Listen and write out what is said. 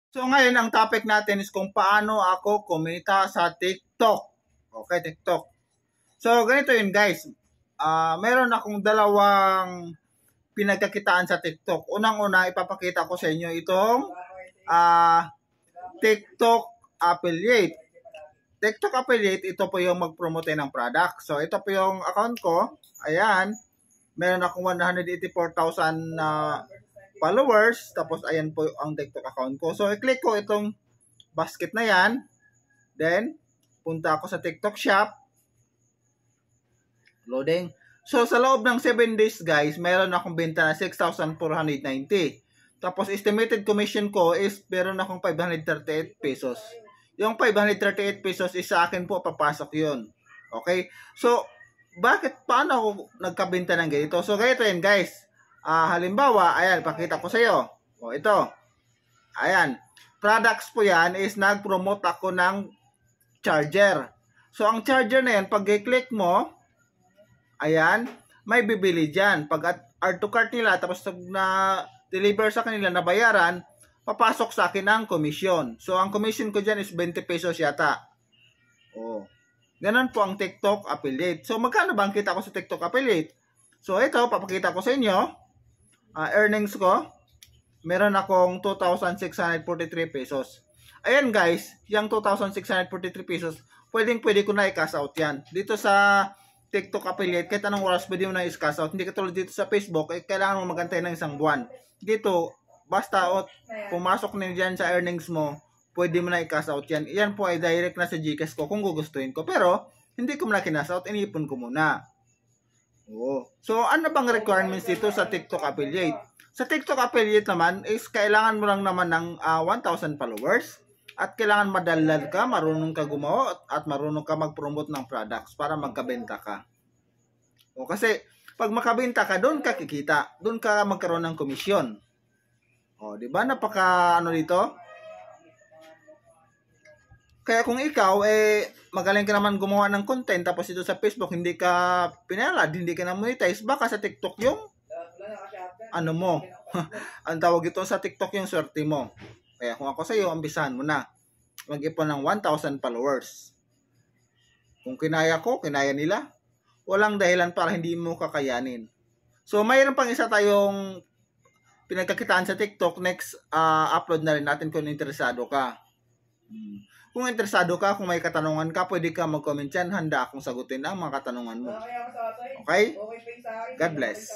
So ngayon ang topic natin is kung paano ako kumita sa TikTok. Okay, TikTok. So ganito yun guys. Meron akong dalawang pinagkakitaan sa TikTok. Unang-una, ipapakita ko sa inyo itong TikTok affiliate. TikTok affiliate, ito po yung mag-promote ng product. So ito po yung account ko. Ayan. Meron akong 184,000 followers. Tapos ayan po ang TikTok account ko. So i-click ko itong basket na yan. Then punta ako sa TikTok shop. Loading. So sa loob ng 7 days guys, meron akong benta na 6,490. Tapos estimated commission ko is meron akong 538 pesos. Yung 538 pesos is sa akin po papasok yun. Okay? So paano ako nagkabenta ng ganito? So ganito yan guys. Halimbawa, ayan, pakita ko sa iyo. O ito. Ayan. Products po yan is nag-promote ako ng charger. So ang charger na yan, pag i-click mo, ayan, may bibili dyan. Pag add to cart nila, tapos na deliver sa kanila na bayaran, papasok sa akin ang commission. So ang commission ko dyan is 20 pesos yata. Oh. Ganun po ang TikTok affiliate. So magkano ba ang kita ko sa TikTok affiliate? So ito, papakita ko sa inyo. Earnings ko, meron akong 2,643 pesos. Ayan guys, yung 2,643 pesos, pwede ko na i-cash out yan. Dito sa TikTok affiliate, kahit anong oras pwede mo na i-cash out. Hindi katulad dito sa Facebook, kailangan mo magantay ng isang buwan. Dito, basta pumasok na dyan sa earnings mo, pwede mo na i-cash out yan. Yan po ay direct na sa GCash ko kung gugustuhin ko. Pero, hindi ko muna kinash out, inipon ko muna. Oh. So, ano bang requirements dito sa TikTok affiliate? Sa TikTok affiliate naman is kailangan mo lang naman ng 1,000 followers at kailangan madaldal ka, marunong ka gumawa at marunong ka mag-promote ng products para magkabenta ka. O, kasi pag makabenta ka, doon ka kikita, doon ka magkaroon ng komisyon. O, di ba? Napaka ano dito? Kaya kung ikaw, magaling ka naman gumawa ng content, tapos ito sa Facebook, hindi ka pinalad, hindi ka na-monetize, baka sa TikTok yung, ano mo, ang tawag ito sa TikTok yung swerte mo. Kaya kung ako sa iyo, ambisahan mo na, mag-ipon ng 1,000 followers. Kung kinaya ko, kinaya nila, walang dahilan para hindi mo kakayanin. So, mayroon pang isa tayong pinagkakitaan sa TikTok, next upload na rin natin kung interesado ka. Kung interesado ka, kung may katanungan ka, pwede ka mag-comment dyan. Handa akong sagutin ang mga katanungan mo. Okay? God bless.